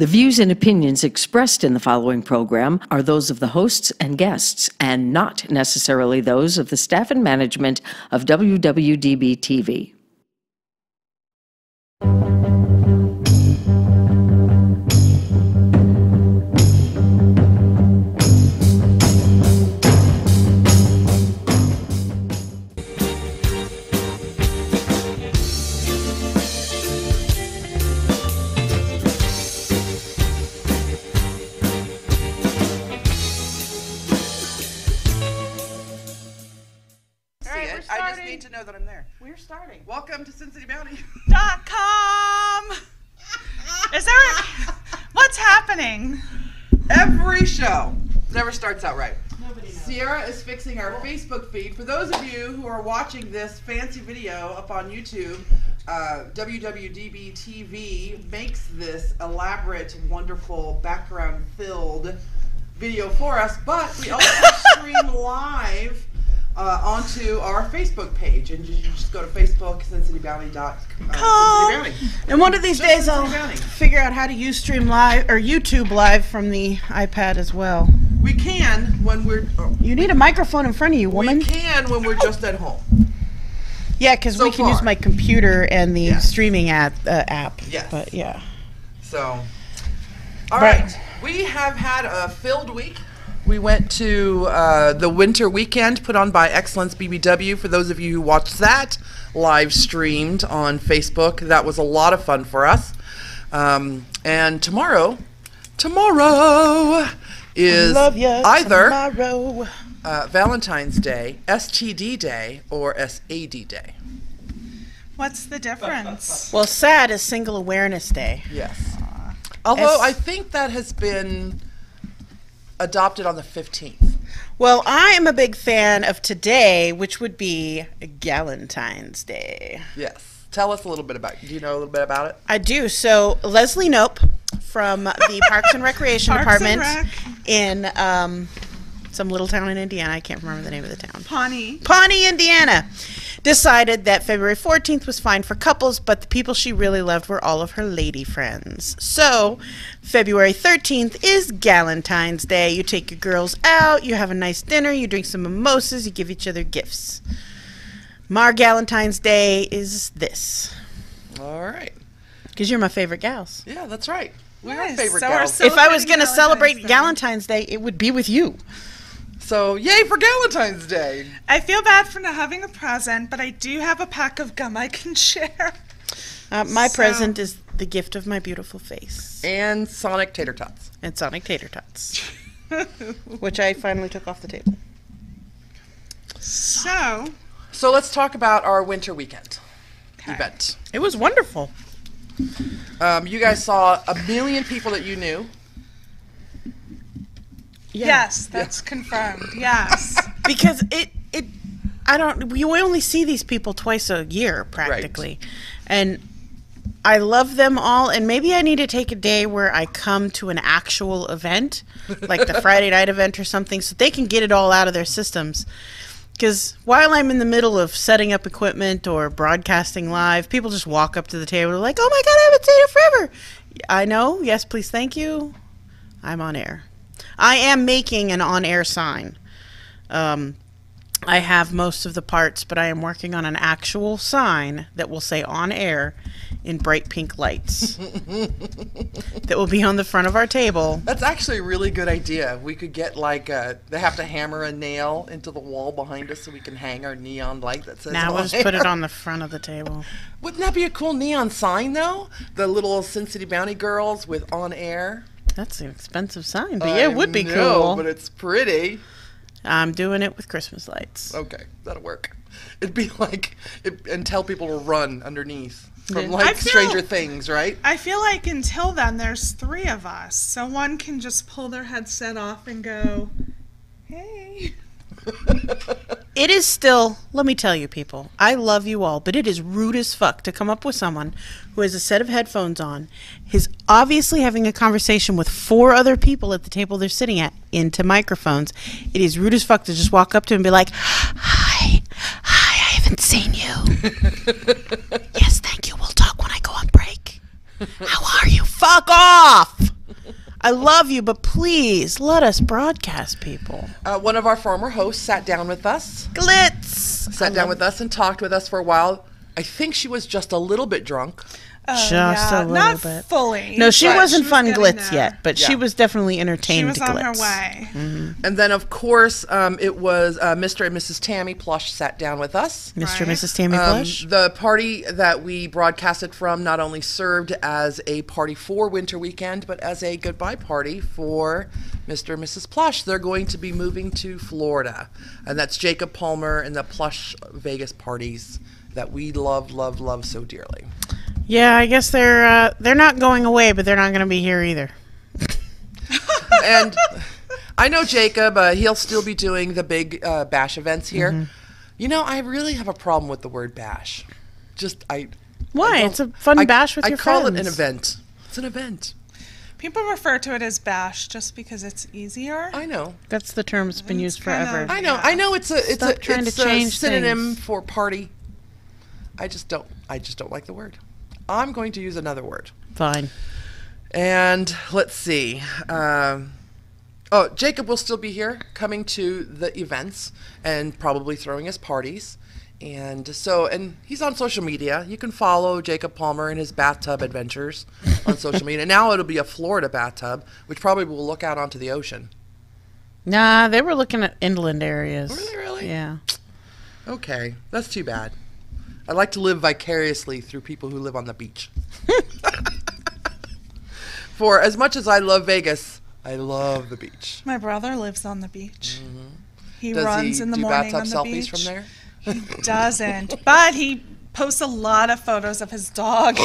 The views and opinions expressed in the following program are those of the hosts and guests, and not necessarily those of the staff and management of WWDB TV. I just need to know that I'm there. We're starting. Welcome to .com. Is there what's happening? Every show never starts out right. Nobody knows. Sierra is fixing our Facebook feed. For those of you who are watching this fancy video up on YouTube, WWDBTV makes this elaborate, wonderful, background-filled video for us, but we also stream live onto our Facebook page, and you just go to Facebook, SinCityBounty.com. And one of these days I'll figure out how to use Stream Live or YouTube Live from the iPad as well. We can when we're. You need a microphone in front of you, woman. We can when we're just at home. Yeah, because So we can far. use my computer and the Yes. streaming app. Yes. But yeah. So, all right. We have had a filled week. We went to the winter weekend put on by Excellence BBW. For those of you who watched that live streamed on Facebook, that was a lot of fun for us. And tomorrow is either Valentine's Day, STD Day, or SAD Day. What's the difference? Well, SAD is Single Awareness Day. Yes. Although I think that has been adopted on the 15th. Well, I am a big fan of today, which would be Galentine's Day. Yes. Tell us a little bit about it. Do you know a little bit about it? I do. So Leslie Knope from the Parks and Recreation Department in some little town in Indiana, I can't remember the name of the town. Pawnee, Indiana, decided that February 14th was fine for couples, but the people she really loved were all of her lady friends. So February 13th is Galentine's Day. You take your girls out, you have a nice dinner, you drink some mimosas, you give each other gifts. Mar Galentine's Day is this. All right. Because you're my favorite gals. Yeah, that's right. We're Nice. favorite So we're gals. If I was Celebrating going to celebrate Galentine's Day. Galentine's Day, it would be with you. So, yay for Galentine's Day. I feel bad for not having a present, but I do have a pack of gum I can share. My So- present is the gift of my beautiful face. And Sonic Tater Tots. And Sonic Tater Tots. Which I finally took off the table. So, So let's talk about our winter weekend event. It was wonderful. You guys saw 1 million people that you knew. Yeah. yes, that's confirmed. Yes. Because we only see these people twice a year practically. And I love them all, and maybe I need to take a day where I come to an actual event, like the Friday night event or something, so they can get it all out of their systems. Because while I'm in the middle of setting up equipment or broadcasting live, people just walk up to the table and are like, oh my God, I haven't seen it forever. I know. Yes, please. Thank you. I'm on air. I am making an on-air sign. I have most of the parts, but I am working on an actual sign that will say on air in bright pink lights that will be on the front of our table. That's actually a really good idea. We could get like they have to hammer a nail into the wall behind us so we can hang our neon light that says Now on we'll just air. put it on the front of the table. Wouldn't that be a cool neon sign though? The little Sin City Bounty girls with on air. That's an expensive sign, but yeah, it would be I know, cool. but it's pretty. I'm doing it with Christmas lights. Okay, that'll work. It'd be like, and tell people to run underneath from Yeah. like I feel- Stranger Things, right? I feel like until then, there's 3 of us. So one can just pull their headset off and go, hey. It is still, let me tell you people, I love you all, but it is rude as fuck to come up with someone who has a set of headphones on, is obviously having a conversation with 4 other people at the table they're sitting at into microphones. It is rude as fuck to just walk up to him and be like, hi, I haven't seen you. Yes, thank you. We'll talk when I go on break. How are you? Fuck off. I love you, but please let us broadcast people. One of our former hosts sat down with us. Glitz! Sat down with us and talked with us for a while. I think she was just a little bit drunk. Just a little not bit. fully. No, she Right. wasn't She was fun getting Glitz there. yet, but she Yeah. was definitely She entertained was on her Glitz. way. And then, of course, it was Mr. and Mrs. Tammy Plush sat down with us. Mr. and Right. Mrs. Tammy Plush. The party that we broadcasted from not only served as a party for Winter Weekend, but as a goodbye party for Mr. and Mrs. Plush. They're going to be moving to Florida. And that's Jacob Palmer and the Plush Vegas parties that we love, love, love so dearly. Yeah, I guess they're not going away, but they're not going to be here either. And I know Jacob, he'll still be doing the big bash events here. Mm-hmm. You know, I really have a problem with the word bash. Why? I It's a fun bash with your I call friends. it an event. It's an event. People refer to it as bash just because it's easier. I know. That's the term that's been It's used kind of- forever. I know. Yeah. I know. It's a Stop trying to change synonym things. for party. I just don't like the word. I'm going to use another word. Fine. And let's see. Jacob will still be here, coming to the events and probably throwing his parties. And he's on social media. You can follow Jacob Palmer and his bathtub adventures on social media. Now it'll be a Florida bathtub, which probably will look out onto the ocean. Nah, they were looking at inland areas. Were they really? Yeah. Okay, that's too bad. I like to live vicariously through people who live on the beach. For as much as I love Vegas, I love the beach. My brother lives on the beach. He Does runs he in the do morning bathtub on the selfies beach. from there? Doesn't, but he posts a lot of photos of his dog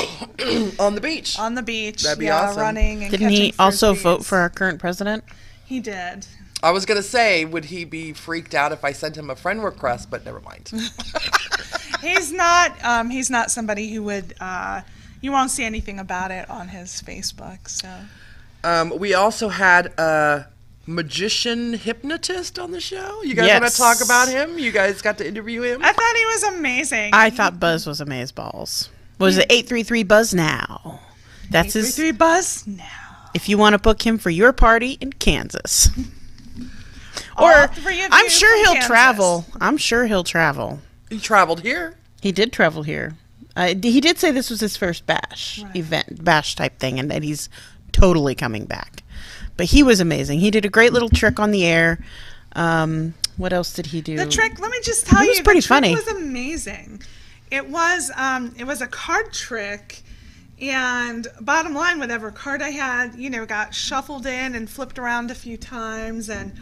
On the beach. on the beach. That'd be awesome. Running and Didn't he catching also frisbees. vote for our current president? He did. I was going to say, would he be freaked out if I sent him a friend request, but never mind. He's not somebody who would. You won't see anything about it on his Facebook. So We also had a magician hypnotist on the show. You guys want Yes. to talk about him? You guys got to interview him? I thought he was amazing. I thought Buzz was amazeballs. Was it 833 Buzz now? That's his. 3 Buzz now. If you want to book him for your party in Kansas. All Or three of I'm you sure from he'll Kansas. travel. I'm sure he'll travel. He traveled here. He did travel here. He did say this was his first bash Right. event, bash type thing, and that he's totally coming back. But he was amazing. He did a great little trick on the air. What else did he do? The trick, let me just tell It you, was pretty the trick funny. was amazing. It was a card trick, and bottom line, whatever card I had, got shuffled in and flipped around a few times, and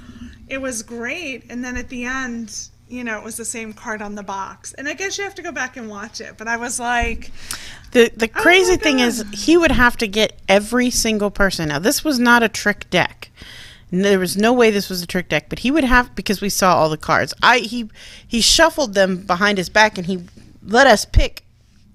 it was great. And then at the end, it was the same card on the box. And I guess you have to go back and watch it. But I was like, The crazy my thing is God. he would have to get every single person. Now this was not a trick deck. There was no way this was a trick deck, but he would have, because we saw all the cards. He shuffled them behind his back and he let us pick,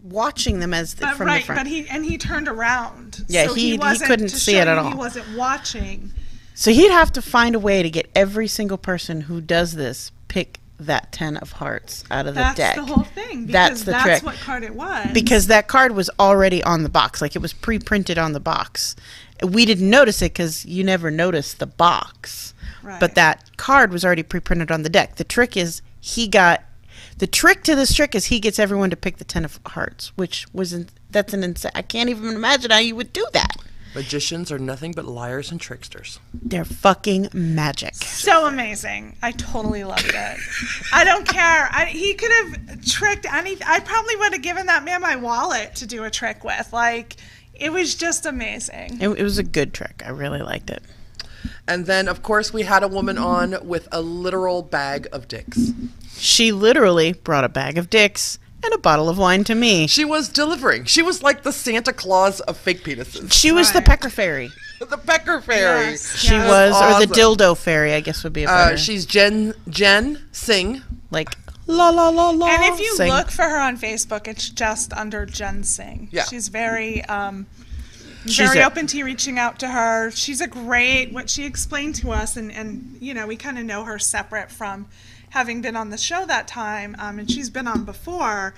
watching them as from the right, front. but he turned around. Yeah, so he wasn't, couldn't to see show it at you all. He wasn't watching. So he'd have to find a way to get every single person who does this pick that 10 of hearts out of the That's deck. the whole thing. That's Because the that's trick. what card it was. Because that card was already on the box, like it was pre-printed on the box. We didn't notice it because you never noticed the box, Right. but that card was already pre-printed on the deck. The trick is he gets everyone to pick the 10 of hearts, which that's an insane. I can't even imagine how you would do that. Magicians are nothing but liars and tricksters. They're fucking magic. So amazing. I totally loved it. I don't care. He could have tricked anything. I probably would have given that man my wallet to do a trick with. Like, it was just amazing. It was a good trick. I really liked it. And then, of course, we had a woman on with a literal bag of dicks. She literally brought a bag of dicks and a bottle of wine to me. She was delivering. She was like the Santa Claus of fake penises. She was the Right. Pecker Fairy. The Pecker Fairy. Yes. She Yeah. was, or the Awesome. dildo fairy, I guess would be a better. She's Jen Singh. Like la la la la. And if you sing. look for her on Facebook, it's just under Jen Singh. Yeah. She's very She's very a- open to you reaching out to her. She's a great, what she explained to us, and we kind of know her separate from having been on the show that time, and she's been on before,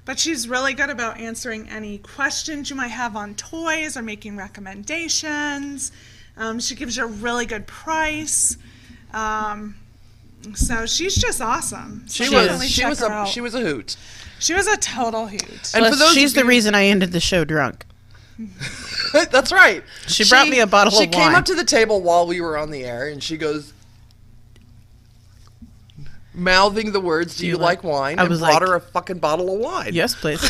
but she's really good about answering any questions you might have on toys or making recommendations. She gives you a really good price. So she's just awesome. She was a hoot. She was a total hoot. And she's the reason I ended the show drunk. That's right. She brought me a bottle of wine. She came up to the table while we were on the air, and she goes, mouthing the words, "Do you like wine?" I brought her a fucking bottle of wine. Yes, please.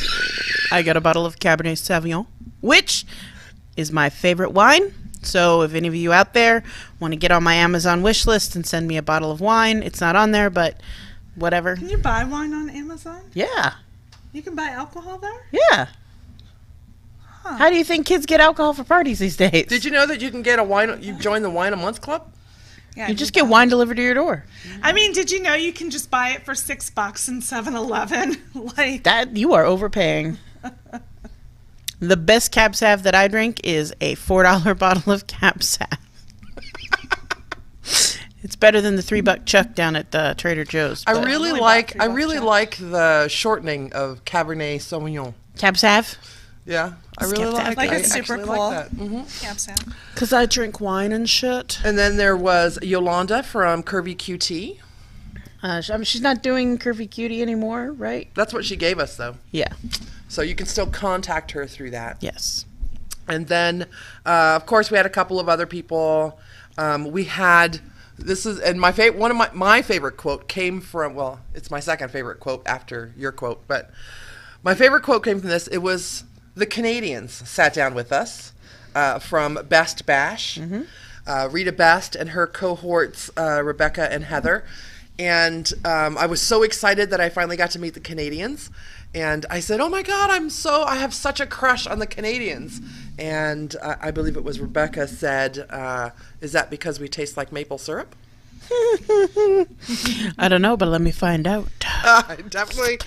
I got a bottle of Cabernet Sauvignon, which is my favorite wine. So if any of you out there want to get on my Amazon wish list and send me a bottle of wine, it's not on there, but whatever. Can you buy wine on Amazon? Yeah. You can buy alcohol there? Yeah. Huh. How do you think kids get alcohol for parties these days? Did you know that you can get a wine? You join the Wine a Month Club? Yeah, you just get wine delivered to your door. I mean, did you know you can just buy it for $6 in 7-Eleven? Like that, you are overpaying. The best Cab Sav that I drink is a $4 bottle of Cab Sav. It's better than the $3 Chuck down at Trader Joe's. I really like the shortening of Cabernet Sauvignon. Cab Sav? Yeah, I really like it. It's super cool. Like that. Cab Sav. Because I drink wine and shit. And then there was Yolanda from Curvy QT. She's not doing Curvy Cutie anymore, right? That's what she gave us, though. Yeah. So you can still contact her through that. Yes. And then, of course, we had a couple of other people. We had one of my favorite quote came from. Well, it's my second favorite quote after your quote, but my favorite quote came from this. It was the Canadians sat down with us from Best Bash, Rita Best and her cohorts Rebecca and Heather. And I was so excited that I finally got to meet the Canadians. And I said, "Oh my God, I have such a crush on the Canadians." And I believe it was Rebecca said, "Is that because we taste like maple syrup?" I don't know, but let me find out. Definitely.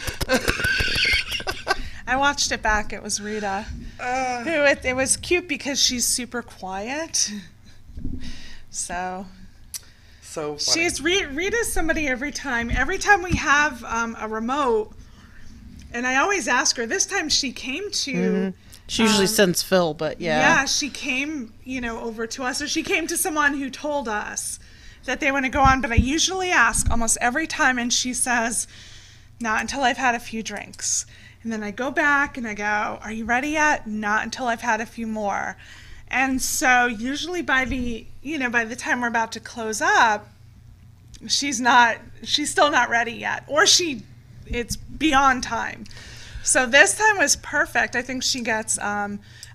I watched it back. It was Rita. It was cute because she's super quiet. So funny. Rita's somebody every time we have a remote, and I always ask her. This time she came to. She usually sends Phil, but yeah. Yeah, she came, over to us, or she came to someone who told us that they want to go on. But I usually ask almost every time, and she says, "Not until I've had a few drinks." And then I go back and I go, "Are you ready yet?" "Not until I've had a few more." And so usually by the time we're about to close up, she's still not ready yet, or it's beyond time. So this time was perfect. I think she gets,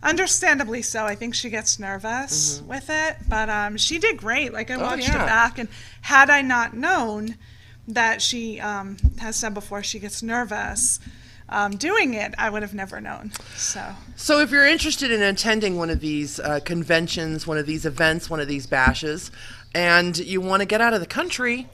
understandably so, I think she gets nervous with it, but she did great. Like I watched it back, and had I not known that she has said before she gets nervous doing it, I would have never known. So if you're interested in attending one of these conventions, one of these events, one of these bashes, and you want to get out of the country,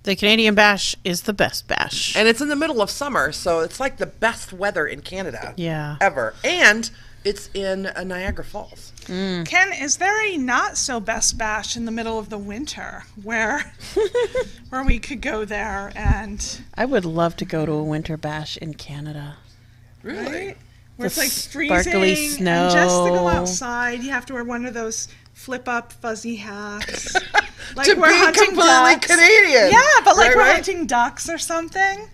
the Canadian Bash is the best bash. And it's in the middle of summer, so it's like the best weather in Canada ever. And it's in Niagara Falls. Ken, is there a not so best bash in the middle of the winter where we could go there? And I would love to go to a winter bash in Canada. Really? Right? Where it's like sparkly freezing, snow. And just to go outside, you have to wear one of those flip-up fuzzy hats. Like to we're be hunting completely ducks. Canadian. Yeah, but like we're right? hunting ducks or something.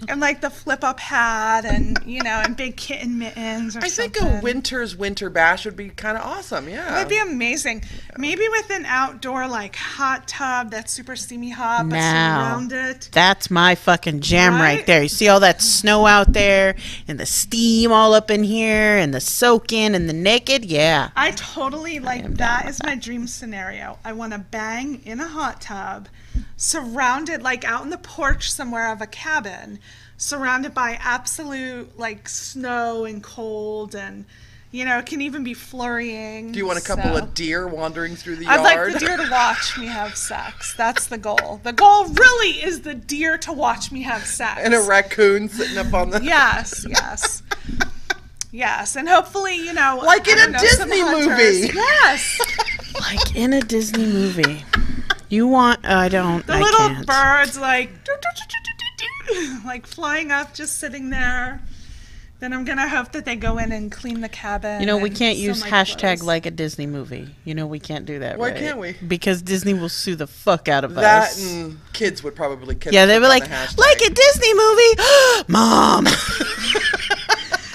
And like the flip-up hat and, and big kitten mittens or something. I think a winter bash would be kind of awesome, yeah. It would be amazing. Maybe with an outdoor like hot tub that's super steamy hot, but surrounded. That's my fucking jam right there. You see all that snow out there and the steam all up in here and the soaking and the naked? Yeah. I totally that is my dream scenario. I want to bang in a hot tub, surrounded like out in the porch somewhere of a cabin, surrounded by absolute like snow and cold, and it can even be flurrying. Do you want a couple of deer wandering through the yard? I'd like the deer to watch me have sex. That's the goal. The goal really is the deer to watch me have sex. And a raccoon sitting up on the... Yes. Yes, and hopefully, like in a Disney movie. Yes. Like in a Disney movie. You want... I don't... The little birds like flying up, just sitting there. Then I'm gonna hope that they go in and clean the cabin. You know, we and can't sew use my hashtag clothes. like a Disney movie. You know, we can't do that. Why right? can't we? Because Disney will sue the fuck out of That us. and kids would probably kill. Yeah, they were like, like a Disney movie, Mom.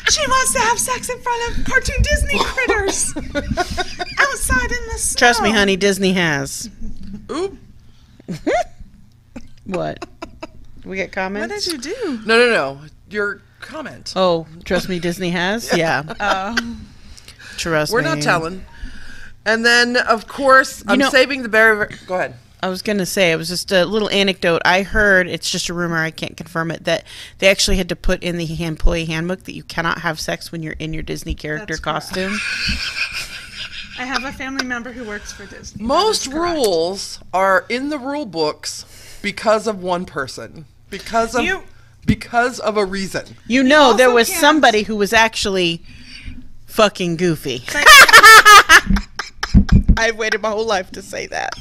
She wants to have sex in front of cartoon Disney critters outside in the snow. Trust me, honey, Disney has. Oop. What? We get What comments? did you do? No. Your comment. Oh, trust me, Disney has? Yeah. Trust We're me. not telling. And then, of course, I'm know- saving the very. Go ahead. I was going to say, it was just a little anecdote. I heard, it's just a rumor, I can't confirm it, that they actually had to put in the employee handbook that you cannot have sex when you're in your Disney character That's correct. costume. I have a family member who works for Disney. Most That is correct. rules are in the rule books because of one person. Because of a reason. You know, there also was can't- somebody who was actually fucking goofy. I've waited my whole life to say that.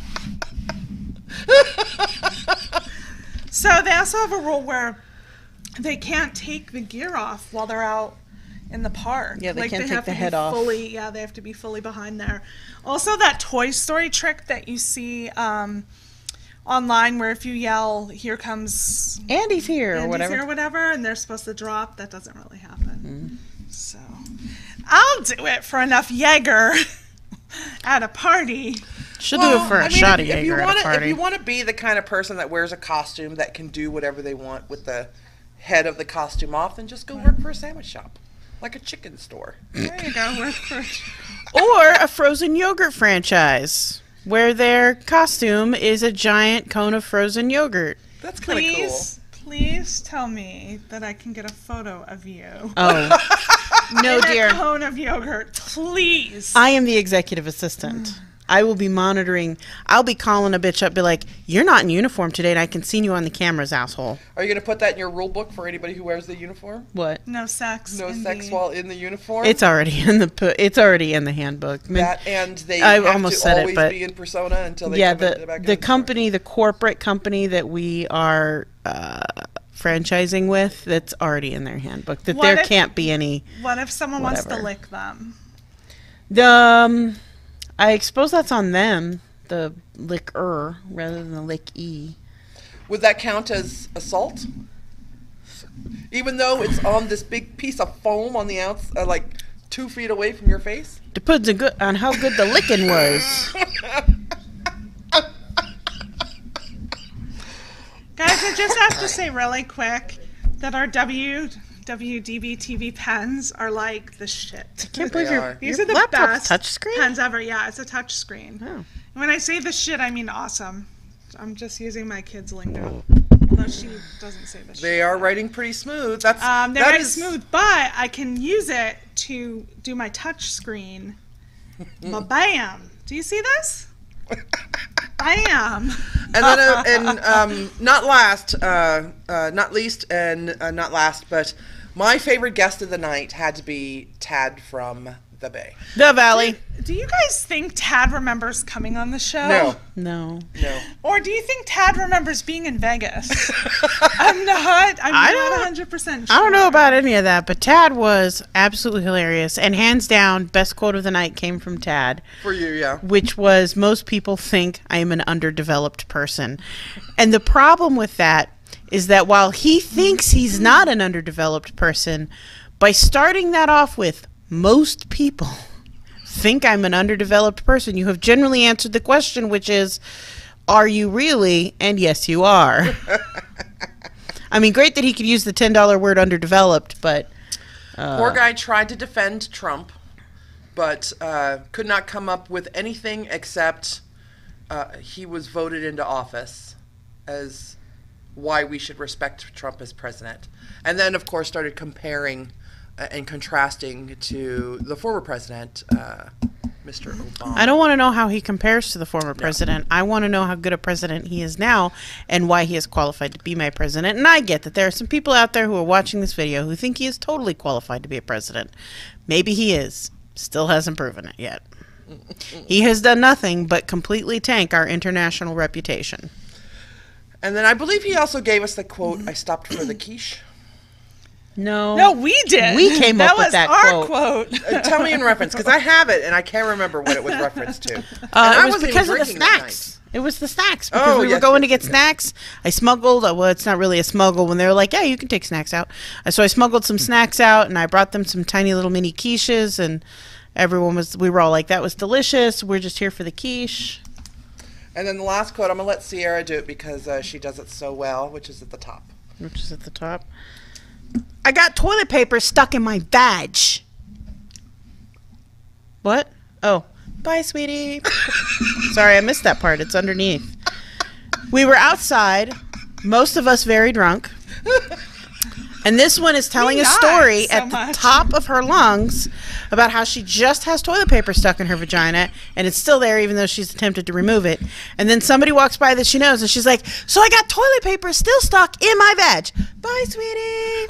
So they also have a rule where they can't take the gear off while they're out in the park. Yeah, they can't take have the to be head off. Fully, yeah, they have to be fully behind there. Also, that Toy Story trick that you see online, where if you yell, "Here comes Andy's here, or Andy's whatever. here," or whatever, and they're supposed to drop, that doesn't really happen. So I'll do it for enough Jaeger at a party. She'll do it for a shot of if you Jaeger at wanna, a party. If you want to be the kind of person that wears a costume that can do whatever they want with the head of the costume off, then just go work for a sandwich shop, like a chicken store. There you go. Work for Or a frozen yogurt franchise, where their costume is a giant cone of frozen yogurt. That's kind of cool. Please tell me that I can get a photo of you. Oh. No, In a dear. cone of yogurt, please. I am the executive assistant. I will be monitoring. I'll be calling a bitch up, be like, "You're not in uniform today, and I can see you on the cameras, asshole." Are you going to put that in your rule book for anybody who wears the uniform? What? No sex. No in sex the- while in the uniform? It's already in the it's already in the handbook. I mean, that, and they I have almost to said it, always but- be in persona until they yeah, come into the back of the store. company, the corporate company that we are franchising with, that's already in their handbook. That What there if- can't be any. What if someone wants to Whatever. lick them? I suppose that's on them. The lick-er rather than the lick-e. Would that count as assault? Even though it's on this big piece of foam on the outside, like 2 feet away from your face? Depends on how good the licking was. Guys, I just have to say really quick that our WWDB TV pens are like the shit. Can't believe They are. These your are the laptop's best touchscreen? pens ever. Yeah, it's a touch screen. Oh. When I say the shit, I mean awesome. I'm just using my kids' lingo. Although she doesn't say the shit. They are writing pretty smooth. That's They're that very is- smooth, but I can use it to do my touch screen. Ba-bam! Do you see this? Bam! And then, not least, and not last, but my favorite guest of the night had to be Tad from the Bay. The Valley. Do you guys think Tad remembers coming on the show? No, No. no. Or do you think Tad remembers being in Vegas? I'm not 100% sure. I don't know about any of that, but Tad was absolutely hilarious. And hands down, best quote of the night came from Tad, For you, yeah. which was, "Most people think I am an underdeveloped person." And the problem with that is that while he thinks he's not an underdeveloped person, by starting that off with, "Most people think I'm an underdeveloped person," you have generally answered the question, which is, are you really? And yes, you are. I mean, great that he could use the $10 word underdeveloped, but Poor guy tried to defend Trump, but could not come up with anything except he was voted into office as why we should respect Trump as president. And then, of course, started comparing and contrasting to the former president, Mr. Obama. I don't want to know how he compares to the former president. I want to know how good a president he is now and why he is qualified to be my president. And I get that there are some people out there who are watching this video who think he is totally qualified to be a president. Maybe he is. Still hasn't proven it yet. He has done nothing but completely tank our international reputation. And then I believe he also gave us the quote, "I stopped for the quiche." No, we did. We came up with that our quote. Tell me in reference, because I have it and I can't remember what it was referenced to. It was because of the snacks. It was the snacks because we were going to get snacks. I smuggled. Well, it's not really a smuggle when they were like, "Yeah, you can take snacks out." So I smuggled some snacks out, and I brought them some tiny little mini quiches, and we were all like, "That was delicious. We're just here for the quiche." And then the last quote, I'm gonna let Sierra do it because she does it so well, which is at the top. I got toilet paper stuck in my vag. What? Oh. Bye, sweetie. Sorry, I missed that part. It's underneath. We were outside, most of us very drunk. And this one is telling a story at the top of her lungs about how she just has toilet paper stuck in her vagina, and it's still there even though she's attempted to remove it. And then somebody walks by that she knows, and she's like, "So I got toilet paper still stuck in my vag. Bye, sweetie."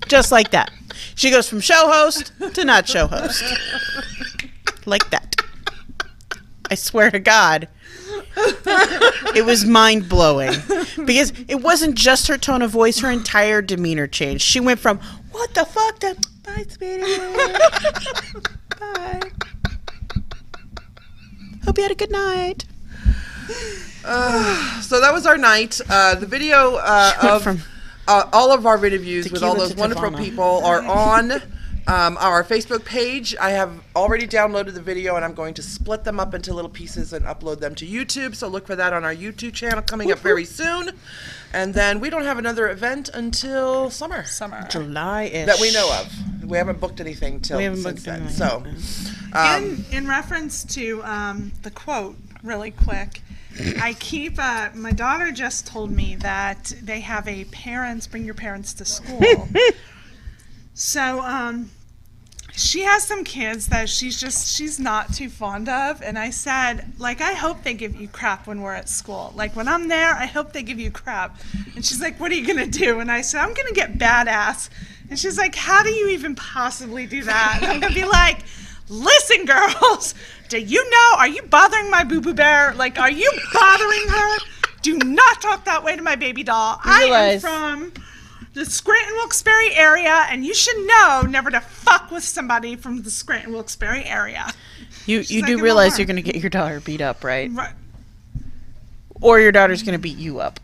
Just like that. She goes from show host to not show host. Like that. I swear to God. It was mind-blowing. Because it wasn't just her tone of voice, her entire demeanor changed. She went from, "What the fuck?" to, "Bye, sweetie." Bye. Hope you had a good night. So that was our night. The video of all of our interviews with all those wonderful people are on our Facebook page. I have already downloaded the video, and I'm going to split them up into little pieces and upload them to YouTube. So look for that on our YouTube channel coming up very soon. And then we don't have another event until summer. July-ish. That we know of. We haven't booked anything since then. So, in reference to the quote, really quick, I keep, my daughter just told me that they have a bring your parents to school. So, she has some kids that she's not too fond of, and I said, like, I hope they give you crap when we're at school. Like, when I'm there, I hope they give you crap. And she's like, "What are you gonna do?" And I said, "I'm gonna get badass." And she's like, "How do you even possibly do that?" And I'm gonna be like, "Listen, girls, are you bothering my boo-boo bear? Like, are you bothering her? Do not talk that way to my baby doll. I am from the Scranton Wilkes-Barre area, and you should know never to fuck with somebody from the Scranton Wilkes-Barre area." You do realize you're going to get your daughter beat up, right? Or your daughter's going to beat you up.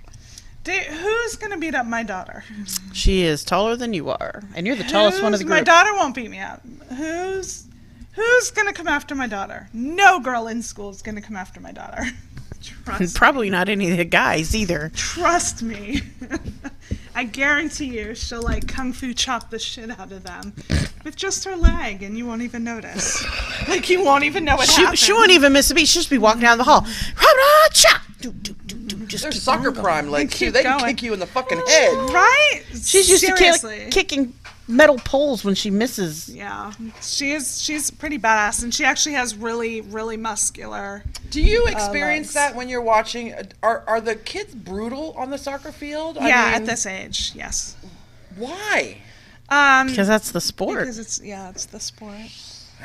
Who's going to beat up my daughter? She is taller than you are, and you're the tallest one of the group. My daughter won't beat me up. Who's going to come after my daughter? No girl in school is going to come after my daughter. Probably not any of the guys either. Trust me. I guarantee you she'll like kung fu chop the shit out of them with just her leg, and you won't even notice. Like, you won't even know what happened. She won't even miss a beat. She'll just be walking down the hall. They're soccer prime legs too. They can kick you in the fucking head. Right? She's used to kicking metal poles when she misses. Yeah, she's pretty badass, and she actually has really, really muscular. Do you experience that when you're watching? Are the kids brutal on the soccer field? Yeah, at this age, yes. Why? Because that's the sport. Because it's the sport.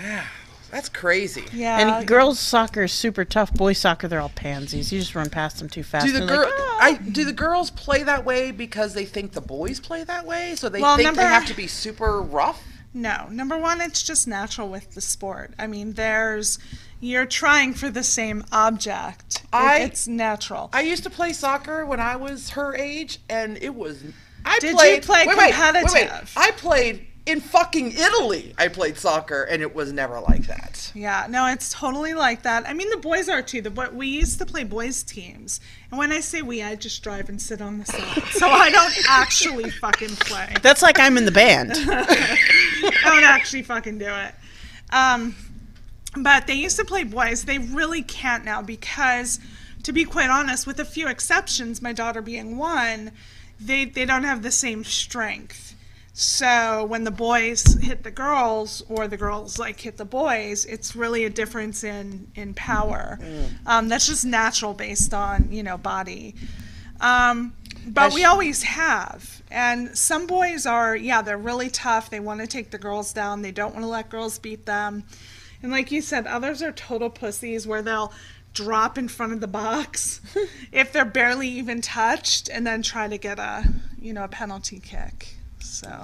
Yeah, that's crazy. Yeah. And girls' soccer is super tough. Boys' soccer, they're all pansies. You just run past them too fast. Do the girls play that way because they think the boys play that way? So they think they have to be super rough? No. Number one, it's just natural with the sport. I mean, you're trying for the same object. It's natural. I used to play soccer when I was her age, and it was... Did you play competitive? Wait. I played in fucking Italy. I played soccer, and it was never like that. Yeah, no, it's totally like that. I mean, the boys are too. We used to play boys teams, and when I say we, I just drive and sit on the side, so I don't actually fucking play. That's like I'm in the band. I don't actually fucking do it. But they used to play boys. They really can't now because, to be quite honest, with a few exceptions, my daughter being one, they don't have the same strength. So when the boys hit the girls or the girls like hit the boys, it's really a difference in power. That's just natural based on, body. But we always have. And some boys are, they're really tough. They want to take the girls down. They don't want to let girls beat them. And like you said, others are total pussies where they'll drop in front of the box if they're barely even touched and then try to get a penalty kick. So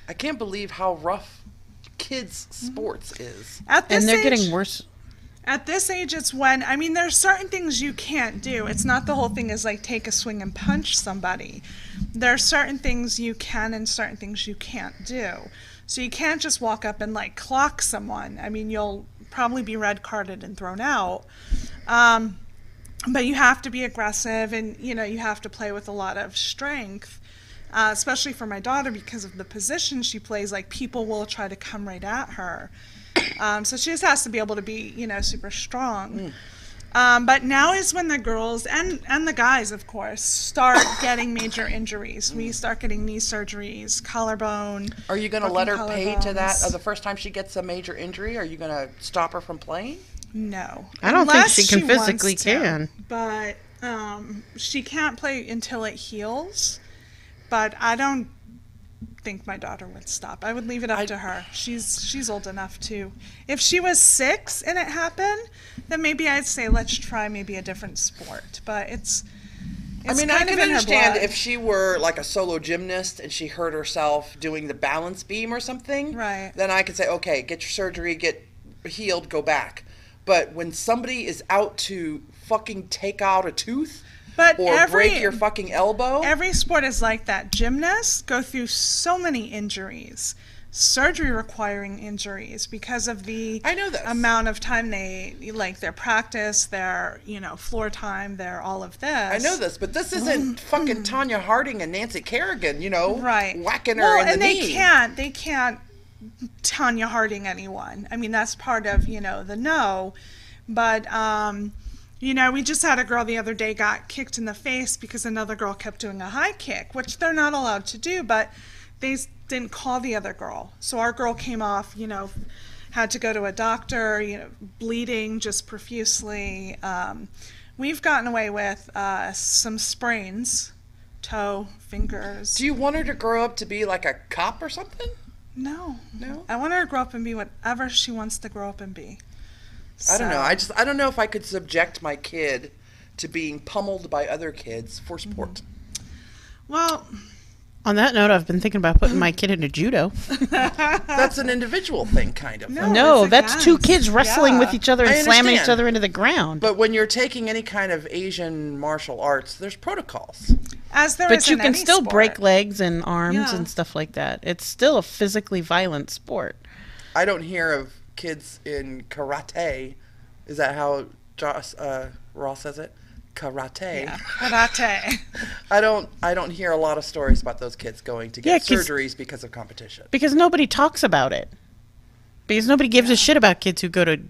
I can't believe how rough kids' sports is. And they're getting worse. At this age, it's when, I mean, there's certain things you can't do. It's not the whole thing is like take a swing and punch somebody. There are certain things you can and certain things you can't do. So you can't just walk up and like clock someone. I mean, you'll probably be red carded and thrown out. But you have to be aggressive, and you know, you have to play with a lot of strength, especially for my daughter because of the position she plays. Like, people will try to come right at her. So she just has to be able to be, you know, super strong. But now is when the girls and the guys, of course, start getting major injuries. We start getting knee surgeries, collarbone. Are you going to let her pay to that the first time she gets a major injury? Are you going to stop her from playing? No. I don't think she can physically can. But she can't play until it heals. But I don't think my daughter would stop. I would leave it up to her. She's old enough to. If she was 6 and it happened, then maybe I'd say let's try maybe a different sport. But it's I mean, I can understand if she were like a solo gymnast and she hurt herself doing the balance beam or something. Right. Then I could say, okay, get your surgery, get healed, go back. But when somebody is out to fucking take out a tooth or break your fucking elbow. Every sport is like that. Gymnasts go through so many injuries, surgery requiring injuries because of the amount of time their practice, their, you know, floor time, their all of this. I know this, but this isn't fucking Tanya Harding and Nancy Kerrigan, you know, whacking her in the knee. They can't Tanya Harding anyone. I mean, that's part of, you know, the no. But, you know, we just had a girl the other day got kicked in the face because another girl kept doing a high kick, which they're not allowed to do, but they didn't call the other girl. So our girl came off, you know, had to go to a doctor, you know, bleeding just profusely. We've gotten away with some sprains, toe, fingers. Do you want her to grow up to be like a cop or something? No. No? I want her to grow up and be whatever she wants to grow up and be. I don't know. I don't know if I could subject my kid to being pummeled by other kids for sport. Well, on that note, I've been thinking about putting my kid into judo. That's an individual thing, kind of. No, that's two kids wrestling with each other and slamming each other into the ground. But when you're taking any kind of Asian martial arts, there's protocols. But you can still break legs and arms and stuff like that. It's still a physically violent sport. I don't hear of kids in karate. Is that how Ross says it? Karate. Yeah, karate. I don't hear a lot of stories about those kids going to get surgeries because of competition. Because nobody talks about it. Because nobody gives a shit about kids who go to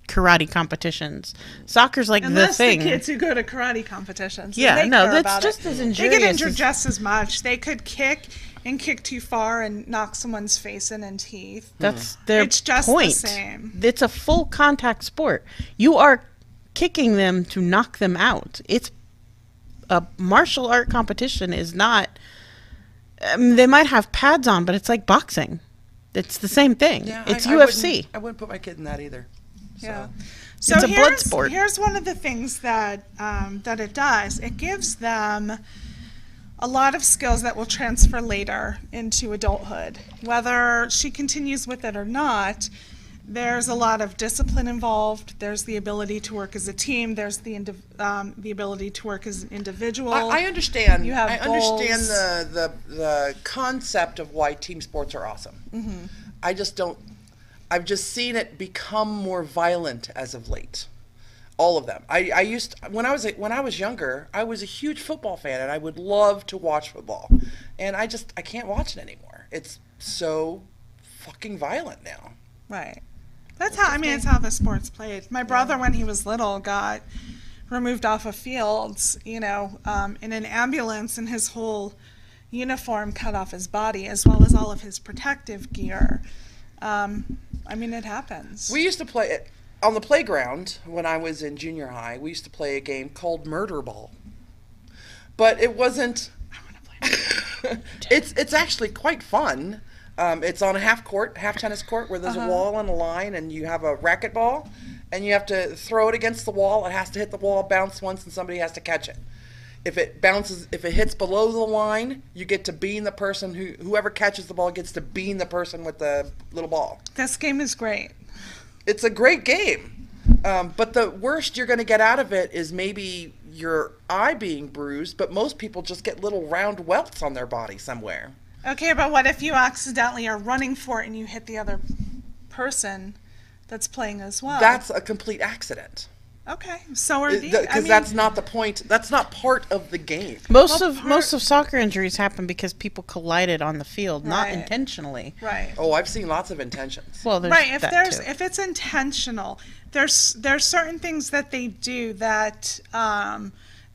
karate competitions. Soccer's like the thing. The kids who go to karate competitions. Yeah, no, that's just as injurious. They get injured just as much. They could kick and kick too far and knock someone's face in and teeth. That's their point. It's just the same. It's a full contact sport. You are kicking them to knock them out. It's a martial art competition is not. They might have pads on, but it's like boxing. It's the same thing. Yeah, it's UFC. I wouldn't put my kid in that either. Yeah. So it's a blood sport. Here's one of the things that that it does. It gives them a lot of skills that will transfer later into adulthood. Whether she continues with it or not, there's a lot of discipline involved. There's the ability to work as a team. There's the ability to work as an individual. I understand. You have goals. Understand the concept of why team sports are awesome. Mm-hmm. I just don't. I've just seen it become more violent as of late. All of them. I used when I was younger, I was a huge football fan and I would love to watch football. And I can't watch it anymore. It's so fucking violent now. Right. That's how it's how the sport's played. My brother when he was little got removed off of fields, in an ambulance, and his whole uniform cut off his body as well as all of his protective gear. It happens. We used to play it on the playground when I was in junior high. We used to play a game called Murder Ball. But it wasn't... I want to play It's actually quite fun. It's on a half tennis court where there's a wall and a line, and you have a racquetball, and you have to throw it against the wall. It has to hit the wall, bounce once, and somebody has to catch it. If it bounces, if it hits below the line, you get to bean the person whoever catches the ball gets to bean the person with the little ball. This game is great. It's a great game. But the worst you're going to get out of it is maybe your eye being bruised, but most people just get little round welts on their body somewhere. Okay, but what if you accidentally are running for it and you hit the other person that's playing as well? That's a complete accident. Okay, so are these. Because that's not the point. That's not part of the game. Most of soccer injuries happen because people collided on the field, not intentionally. Right. Oh, I've seen lots of intentions. Well, there's right. that too. If it's intentional, there's certain things that they do that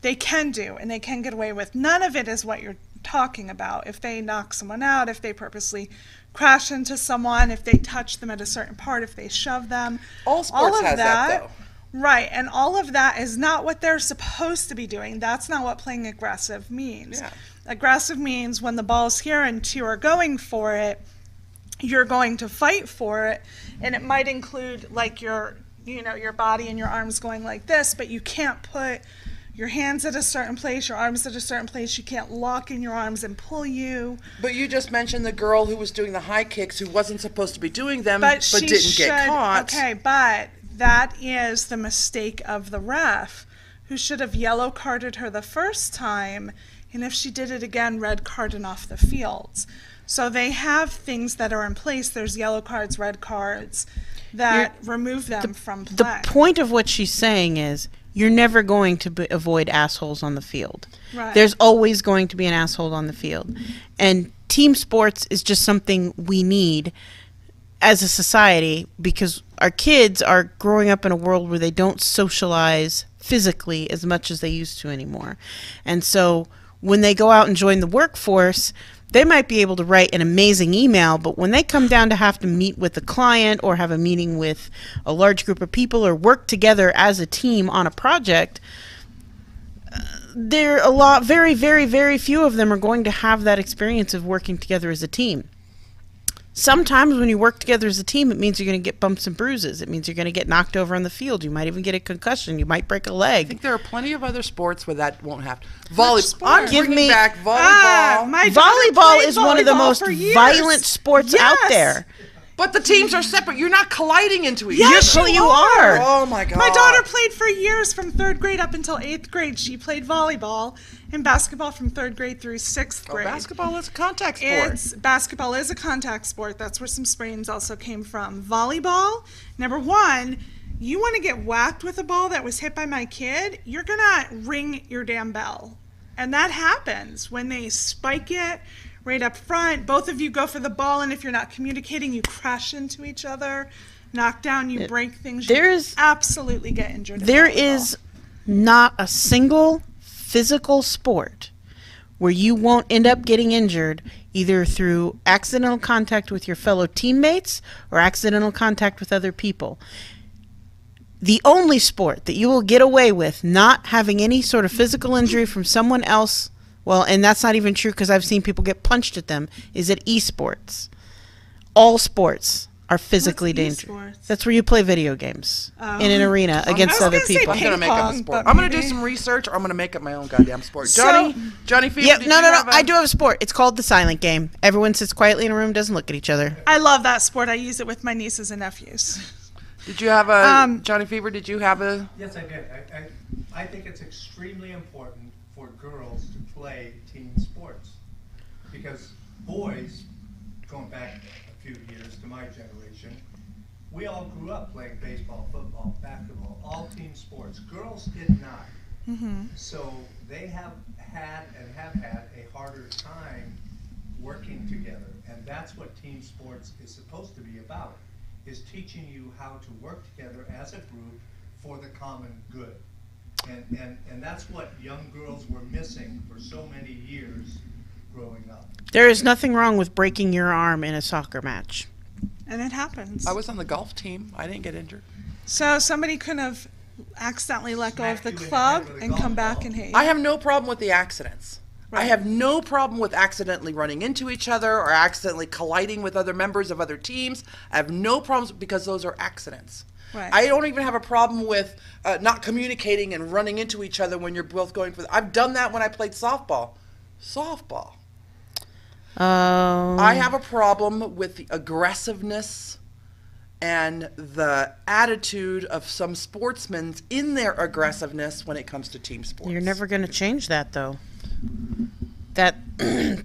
they can do and they can get away with. None of it is what you're talking about. If they knock someone out, if they purposely crash into someone, if they touch them at a certain part, if they shove them, all sports has that though. Right, and all of that is not what they're supposed to be doing. That's not what playing aggressive means. Yeah. Aggressive means when the ball's here and two are going for it, you're going to fight for it, and it might include like your body and your arms going like this, but you can't put your hands at a certain place, your arms at a certain place. You can't lock in your arms and pull you. But you just mentioned the girl who was doing the high kicks who wasn't supposed to be doing them, but didn't get caught. Okay, but that is the mistake of the ref, who should have yellow carded her the first time, and if she did it again, red carded off the fields. So they have things that are in place. There's yellow cards, red cards that remove them from play. The point of what she's saying is you're never going to avoid assholes on the field. Right. There's always going to be an asshole on the field. And team sports is just something we need as a society because our kids are growing up in a world where they don't socialize physically as much as they used to anymore. And so when they go out and join the workforce, they might be able to write an amazing email, but when they come down to have to meet with a client or have a meeting with a large group of people or work together as a team on a project, very, very, very few of them are going to have that experience of working together as a team. Sometimes when you work together as a team, it means you're going to get bumps and bruises. It means you're going to get knocked over on the field. You might even get a concussion. You might break a leg. I think there are plenty of other sports where that won't happen. Volleyball. I'm Give bringing me back volleyball. Volleyball is one of the most violent sports out there. But the teams are separate. You're not colliding into each other. Yes, you are. Oh, my God. My daughter played for years from 3rd grade up until 8th grade. She played volleyball and basketball from 3rd grade through 6th grade. Basketball is a contact sport. Basketball is a contact sport. That's where some sprains also came from. Volleyball, number one, you want to get whacked with a ball that was hit by my kid, you're going to ring your damn bell. And that happens when they spike it right up front. Both of you go for the ball, and if you're not communicating, you crash into each other, knock down, you break things. You absolutely get injured. There is not a single physical sport where you won't end up getting injured either through accidental contact with your fellow teammates or accidental contact with other people. The only sport that you will get away with not having any sort of physical injury from someone else, well, and that's not even true because I've seen people get punched at them, is at esports. All sports are physically dangerous. That's where you play video games in an arena against other people. I'm going to make up a sport. I'm going to do some research, or I'm going to make up my own goddamn sport. Johnny Fever, yeah, no, I do have a sport. It's called the silent game. Everyone sits quietly in a room, doesn't look at each other. I love that sport. I use it with my nieces and nephews. Did you have a, Johnny Fever, did you have a? Yes, I did. I think it's extremely important for girls to play team sports because boys, going back a few years to my generation, we all grew up playing baseball, football, basketball, all team sports. Girls did not. Mm-hmm. So they have had a harder time working together, and that's what team sports is supposed to be about, is teaching you how to work together as a group for the common good. And that's what young girls were missing for so many years growing up. There is nothing wrong with breaking your arm in a soccer match. And it happens. I was on the golf team. I didn't get injured. So somebody could have accidentally let go of the club and come back and hit you. I have no problem with the accidents. I have no problem with accidentally running into each other or accidentally colliding with other members of other teams. I have no problems because those are accidents. Right. I don't even have a problem with not communicating and running into each other when you're both going for I've done that when I played softball. I have a problem with the aggressiveness and the attitude of some sportsmen in their aggressiveness when it comes to team sports. You're never going to change that, though. That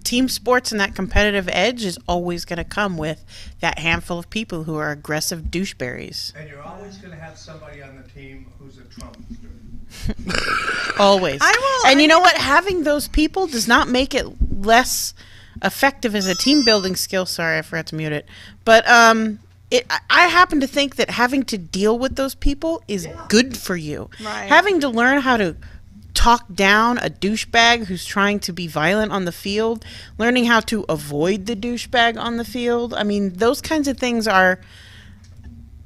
team sports and that competitive edge is always going to come with that handful of people who are aggressive doucheberries. And you're always going to have somebody on the team who's a Trumpster. Always. And you know what? Having those people does not make it less effective as a team building skill. Sorry, I forgot to mute it. But I happen to think that having to deal with those people is good for you. Right. Having to learn how to talk down a douchebag who's trying to be violent on the field, learning how to avoid the douchebag on the field. I mean, those kinds of things are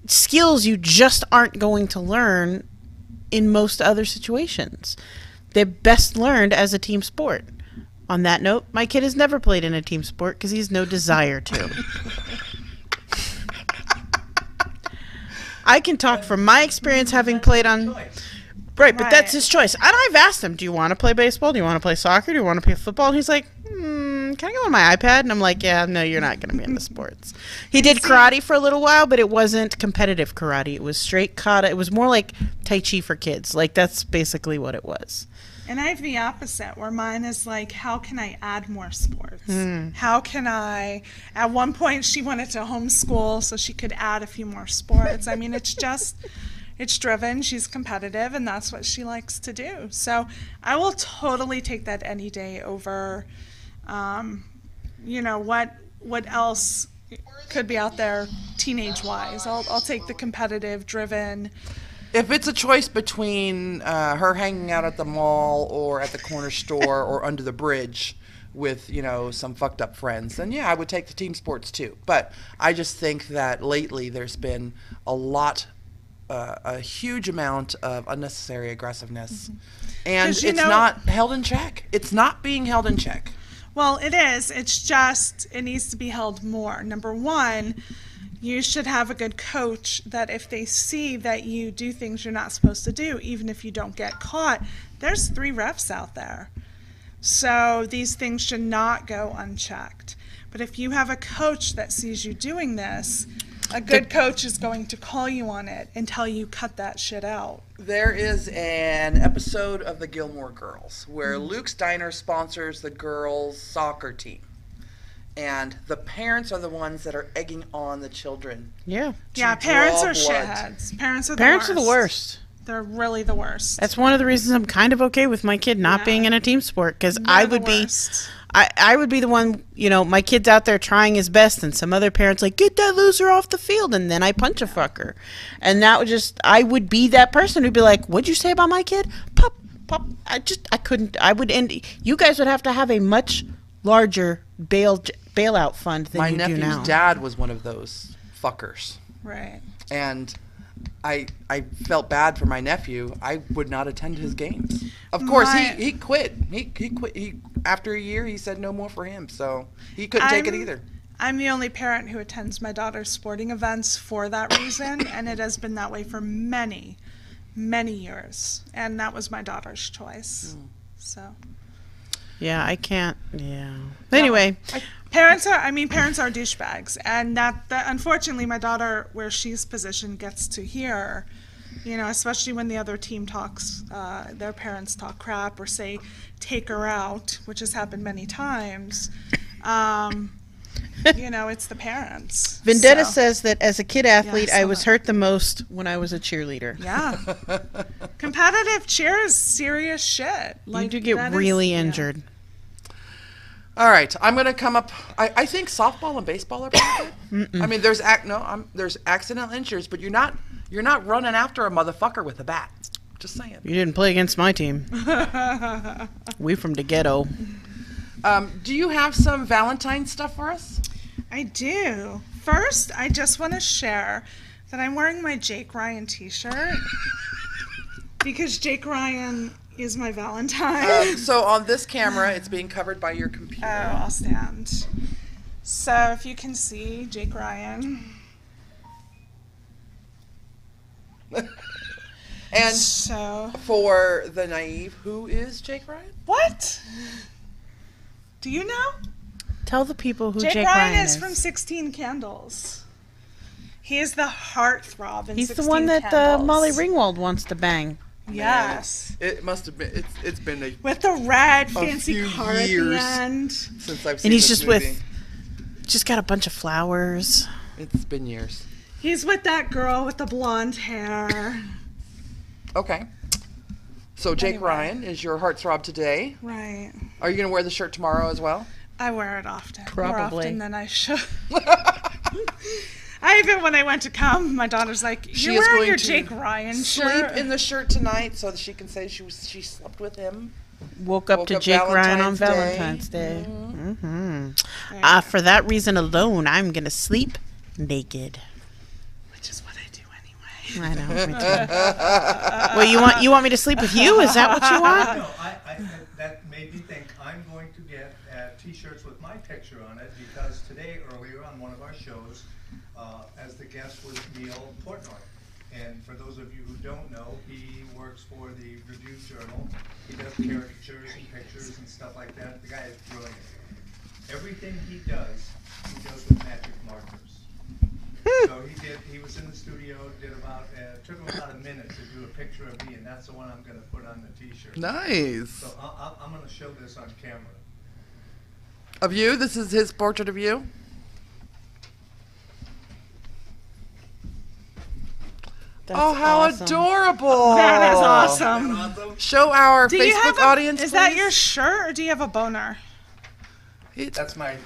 skills you just aren't going to learn in most other situations. They're best learned as a team sport. On that note, my kid has never played in a team sport because he has no desire to. I can talk from my experience having played on... Right, but that's his choice. And I've asked him, do you want to play baseball? Do you want to play soccer? Do you want to play football? And he's like, can I go on my iPad? And I'm like, yeah, no, you're not going to be in the sports. He did karate for a little while, but it wasn't competitive karate. It was straight kata. It was more like Tai Chi for kids. Like, that's basically what it was. And I have the opposite, where mine is like, how can I add more sports? How can I, at one point she wanted to homeschool so she could add a few more sports. I mean, it's just... It's driven, she's competitive, and that's what she likes to do. So I will totally take that any day over, you know, what else could be out there teenage-wise. I'll take the competitive, driven. If it's a choice between her hanging out at the mall or at the corner store or under the bridge with, you know, some fucked up friends, then yeah, I would take the team sports too. But I just think that lately there's been a huge amount of unnecessary aggressiveness. And it's not held in check. It's not being held in check. Well, it is. It's just, it needs to be held more. Number one, you should have a good coach that if they see that you do things you're not supposed to do, even if you don't get caught, there's 3 refs out there. So these things should not go unchecked. But if you have a coach that sees you doing this, a good coach is going to call you on it and tell you cut that shit out. There is an episode of the Gilmore Girls where Luke's Diner sponsors the girls' soccer team. And the parents are the ones that are egging on the children. Yeah. Yeah, parents are shitheads. Parents are the worst. They're really the worst. That's one of the reasons I'm kind of okay with my kid not being in a team sport, because I would be the one, you know, my kid's out there trying his best and some other parents like, get that loser off the field, and then I punch a fucker. And that would just, I would be that person who'd be like, what'd you say about my kid? Pop. I would end, you guys would have to have a much larger bailout fund than you do now. My nephew's dad was one of those fuckers. Right. And I felt bad for my nephew. I would not attend his games. Of course, he quit. He quit. After a year, he said no more for him. So he couldn't take it either. I'm the only parent who attends my daughter's sporting events for that reason, and it has been that way for many, many years. And that was my daughter's choice. So. Yeah, I can't. Yeah. Anyway. Parents are douchebags, and that unfortunately my daughter, where she's positioned, gets to hear, you know, especially when the other team talks, their parents talk crap or say take her out, which has happened many times. You know, it's the parents. Vendetta says that as a kid athlete, I was hurt the most when I was a cheerleader. Yeah. Competitive cheer is serious shit. Like, you do get really injured. All right, I'm going to come up. I think softball and baseball are pretty good. I mean, there's accidental injuries, but you're not running after a motherfucker with a bat. Just saying. You didn't play against my team. We from the ghetto. Do you have some Valentine stuff for us? I do. First, I just want to share that I'm wearing my Jake Ryan t-shirt because Jake Ryan, is my Valentine. So on this camera, it's being covered by your computer. Oh, I'll stand. So if you can see Jake Ryan. And so for the naive, who is Jake Ryan? What? Do you know? Tell the people who Jake Ryan is from 16 Candles. He is the heartthrob in 16 Candles. He's the one that Molly Ringwald wants to bang. Yes. Man, it must have been. It's been a with the red fancy car at the end. Since I've seen and he's this just movie. just got a bunch of flowers. It's been years. He's with that girl with the blonde hair. Okay. So Jake Ryan is your heartthrob today. Right. Are you going to wear the shirt tomorrow as well? I wear it often. Probably. More often than I should. When I went to come, my daughter's like, "You're wearing your Jake Ryan shirt." Sleep in the shirt tonight so that she can say she slept with him. Woke up to Jake Ryan on Valentine's Day. Mm-hmm. For that reason alone, I'm going to sleep naked. Which is what I do anyway. I know. Me too. Well, you want me to sleep with you? Is that what you want? No, that made me think I'm going to get T-shirts with my picture on it because today, earlier on one of our shows, as the guest was Neil Portnoy. And for those of you who don't know, he works for the Review Journal. He does caricatures and pictures and stuff like that. The guy is brilliant. Everything he does with magic markers. So he was in the studio, took him about a minute to do a picture of me, and that's the one I'm going to put on the T-shirt. Nice. So I'm going to show this on camera. Of you? This is his portrait of you? That's how awesome. Adorable. That is awesome. Show our Facebook audience, Is please. that your shirt or do you have a boner? That's my...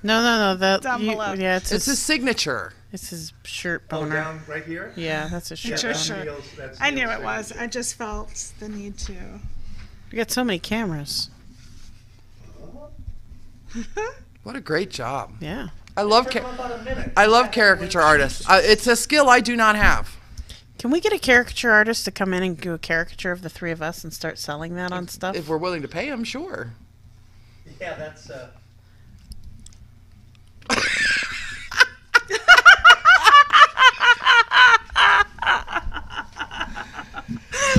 No. Down below. Yeah, It's his signature. It's his shirt Oh, boner. down right here? Yeah, that's a shirt. It's your boner. shirt. I knew it was. I just felt the need to. You got so many cameras. What a great job. Yeah. I love caricature artists. It's a skill I do not have. Can we get a caricature artist to come in and do a caricature of the three of us and start selling that on stuff? If we're willing to pay him, sure. Yeah, that's...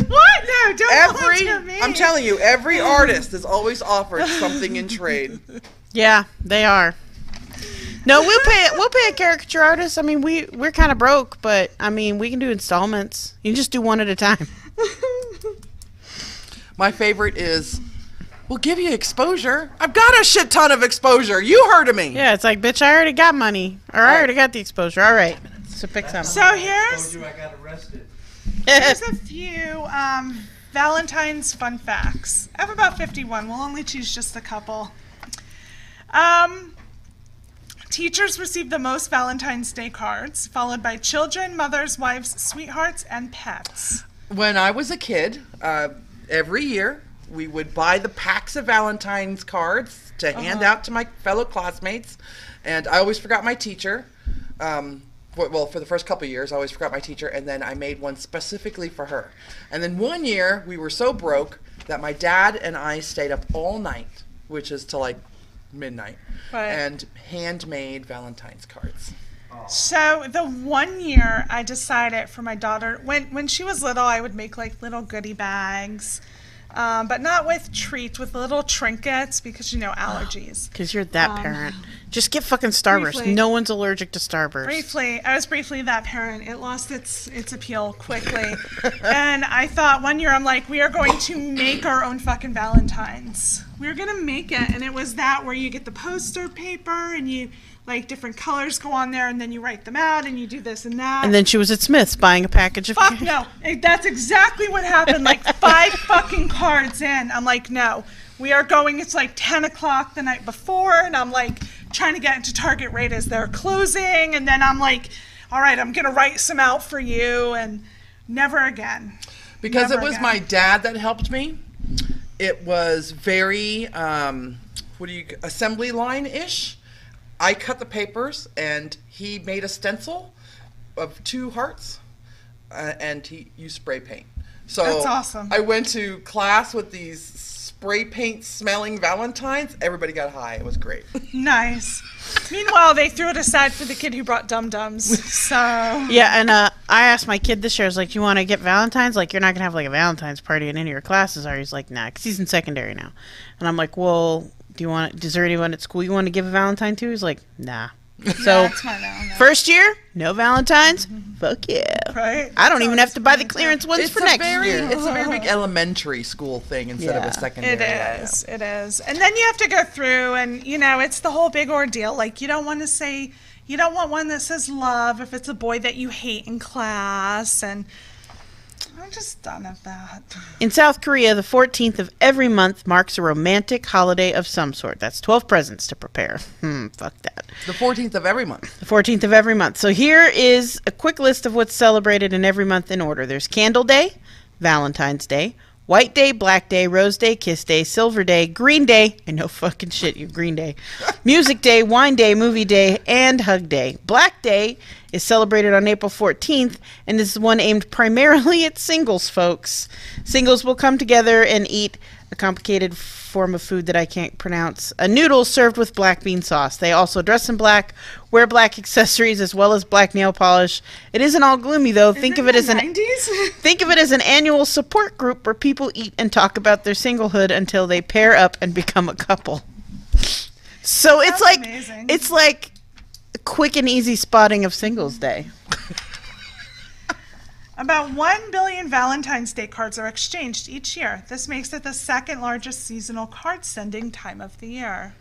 What? No, don't lecture me. I'm telling you, every artist is always offered something in trade. Yeah, they are. No, we'll pay a caricature artist. I mean, we're kind of broke, but I mean, we can do installments. You can just do one at a time. My favorite is, we'll give you exposure. I've got a shit ton of exposure. You heard of me. Yeah, it's like, bitch, I already got money. Or I already got the exposure. All right. So pick some. So here's I got arrested. a few Valentine's fun facts. I have about 51. We'll only choose just a couple. Teachers receive the most Valentine's Day cards, followed by children, mothers, wives, sweethearts, and pets. When I was a kid, every year we would buy the packs of Valentine's cards to hand out to my fellow classmates, and I always forgot my teacher. Well, for the first couple of years, I always forgot my teacher, and then I made one specifically for her. And then one year, we were so broke that my dad and I stayed up all night, which is till like midnight, and handmade Valentine's cards. So the one year I decided for my daughter, when she was little, I would make like little goodie bags, but not with treats, with little trinkets because, you know, allergies. Because you're that parent. Just get fucking Starburst. Briefly. No one's allergic to Starburst. I was briefly that parent. It lost its appeal quickly. And I thought one year, I'm like, we are going to make our own fucking Valentines. We're going to make it. And it was that where you get the poster paper and you, like, different colors go on there and then you write them out and you do this and that. And then she was at Smith's buying a package of... Fuck no. That's exactly what happened. Like 5 fucking cards in. I'm like, no. We are going, it's like 10 o'clock the night before, and I'm like trying to get into Target right as they're closing, and then I'm like, all right, I'm going to write some out for you, and never again. Because Never it was again. my dad that helped me. It was very, assembly line-ish. I cut the papers, and he made a stencil of 2 hearts, and he used spray paint. So That's awesome. I went to class with these spray paint smelling Valentines. Everybody got high. It was great. Nice. Meanwhile, they threw it aside for the kid who brought dum-dums. So Yeah, and I asked my kid this year, I was like, do you want to get Valentine's? Like, you're not going to have, like, a Valentine's party in any of your classes, are you? He's like, nah, because he's in secondary now. And I'm like, well, is there anyone at school you want to give a Valentine to? He's like, nah. So, that's my Valentine. first year, no Valentines? Fuck yeah. Right? I don't even have to buy the clearance ones for next year. It's a very big elementary school thing instead of Yeah. a secondary. It is. And then you have to go through and, it's the whole big ordeal. Like, you don't want one that says love if it's a boy that you hate in class. And I'm just done with that. In South Korea, the 14th of every month marks a romantic holiday of some sort. That's 12 presents to prepare. Fuck that. The 14th of every month. The 14th of every month. So here is a quick list of what's celebrated in every month in order. There's Candle Day, Valentine's Day, White Day, Black Day, Rose Day, Kiss Day, Silver Day, Green Day. I know fucking shit, you Green Day. Music Day, Wine Day, Movie Day, and Hug Day. Black Day is celebrated on April 14th and is one aimed primarily at singles, folks. Singles will come together and eat a complicated form of food that I can't pronounce. A noodle served with black bean sauce. They also dress in black, wear black accessories as well as black nail polish. It isn't all gloomy though. Think of it as 90s? Think of it as an annual support group where people eat and talk about their singlehood until they pair up and become a couple. So it's That's like amazing. it's like a quick and easy spotting of Singles Day. About 1 billion Valentine's Day cards are exchanged each year. This makes it the second largest seasonal card sending time of the year.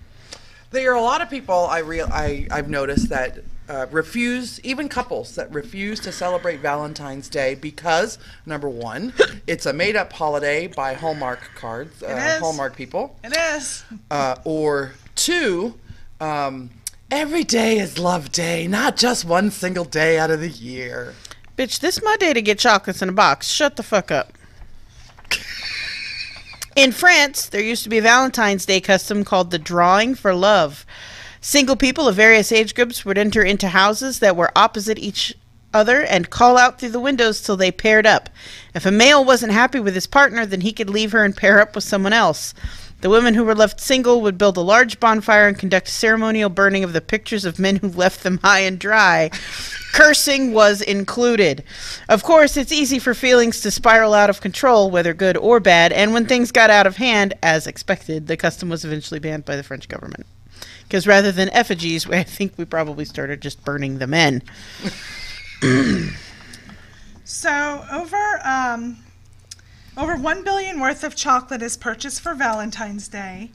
There are a lot of people I've noticed that refuse, even couples that refuse to celebrate Valentine's Day because, number one, it's a made-up holiday by Hallmark cards, is. Hallmark people. It is. Or two, every day is love day, not just one single day out of the year. Bitch, this is my day to get chocolates in a box. Shut the fuck up. In France, there used to be a Valentine's Day custom called the drawing for love. Single people of various age groups would enter into houses that were opposite each other and call out through the windows till they paired up. If a male wasn't happy with his partner, then he could leave her and pair up with someone else. The women who were left single would build a large bonfire and conduct a ceremonial burning of the pictures of men who left them high and dry. Cursing was included. Of course, it's easy for feelings to spiral out of control, whether good or bad, and when things got out of hand, as expected, the custom was eventually banned by the French government. Because rather than effigies, I think we probably started just burning the men. So over 1 billion worth of chocolate is purchased for Valentine's Day.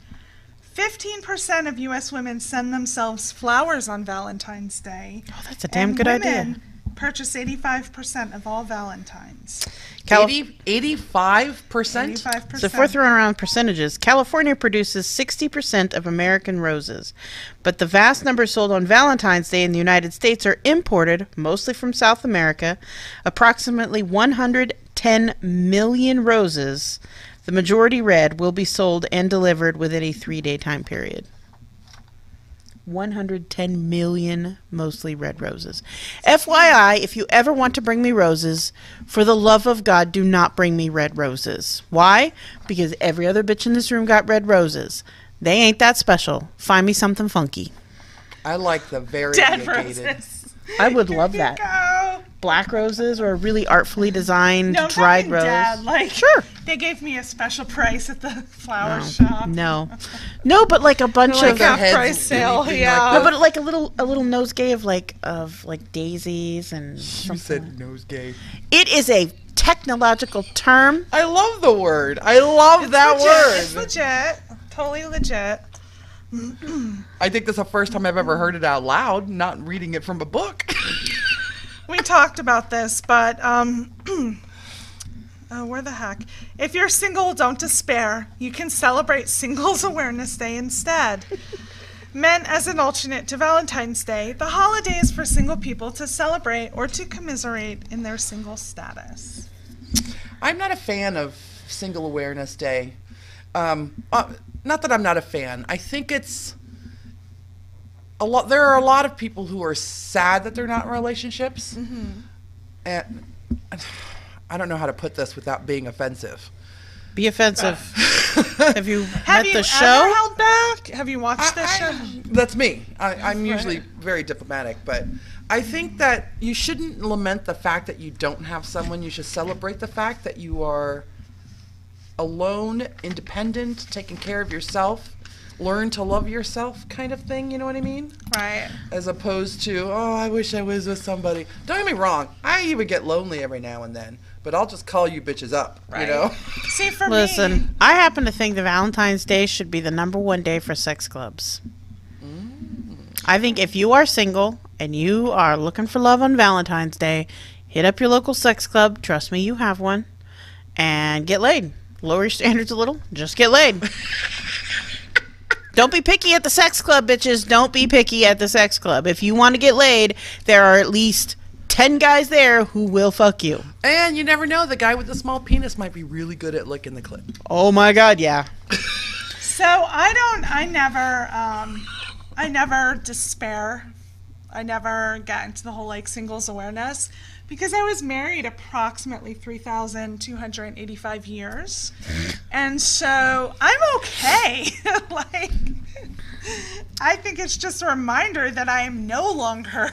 15% of U.S. women send themselves flowers on Valentine's Day. Oh, that's a damn good idea. Women purchase 85% of all Valentines. 85%? 85%. So if we're throwing around percentages, California produces 60% of American roses. But the vast numbers sold on Valentine's Day in the United States are imported, mostly from South America. Approximately 110 million roses, the majority red, will be sold and delivered within a 3-day time period. 110 million mostly red roses. FYI, if you ever want to bring me roses, for the love of God, do not bring me red roses. Why? Because every other bitch in this room got red roses. They ain't that special. Find me something funky. I like the very Dead variegated. roses. I would love Here you that. go. Black roses or a really artfully designed No, dried fucking rose. Dad, like, Sure. They gave me a special price at the flower shop. No, but like a bunch Like of half heads price sale, leaping yeah. like no, the- but like a little nosegay of like daisies and You something. said nosegay. It is a technological term. I love the word. I love that word. It's legit. Totally legit. I think this is the first time I've ever heard it out loud, not reading it from a book. We talked about this, but where the heck? If you're single, don't despair. You can celebrate Singles Awareness Day instead. Meant as an alternate to Valentine's Day, the holiday is for single people to celebrate or to commiserate in their single status. I'm not a fan of Single Awareness Day. Not that I'm not a fan. I think it's a lot. There are a lot of people who are sad that they're not in relationships, and I don't know how to put this without being offensive. Be offensive. Have you Have met you the ever show? held back? Have you watched this show? That's me. I'm usually very diplomatic, but I think that you shouldn't lament the fact that you don't have someone. You should celebrate the fact that you are alone, independent, taking care of yourself, learn to love yourself kind of thing, you know what I mean? Right. As opposed to, oh, I wish I was with somebody. Don't get me wrong, I even get lonely every now and then, but I'll just call you bitches up, you know? See, for me, Listen, I happen to think that Valentine's Day should be the #1 day for sex clubs. I think if you are single and you are looking for love on Valentine's Day, hit up your local sex club. Trust me, you have one. And get laid. Lower your standards a little. Just get laid. Don't be picky at the sex club, bitches. Don't be picky at the sex club. If you want to get laid, there are at least 10 guys there who will fuck you. And you never know, the guy with the small penis might be really good at licking the clit. Oh my God, yeah. So I never despair. I never got into the whole like singles awareness because I was married approximately 3,285 years. And so I'm okay. Like, I think it's just a reminder that I am no longer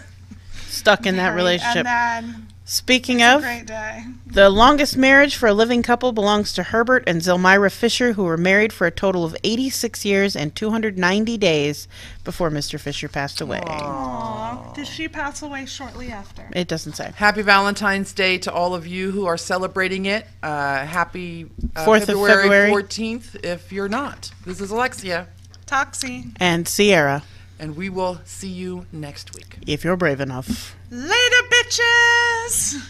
Stuck in that married. relationship. And then Speaking it's a of, great day. the longest marriage for a living couple belongs to Herbert and Zilmyra Fisher, who were married for a total of 86 years and 290 days before Mr. Fisher passed away. Aw, did she pass away shortly after? It doesn't say. Happy Valentine's Day to all of you who are celebrating it. Happy 4th of February. 14th if you're not. This is Elexia, Toxi. And Sierra, and we will see you next week. if you're brave enough. Later, bitches!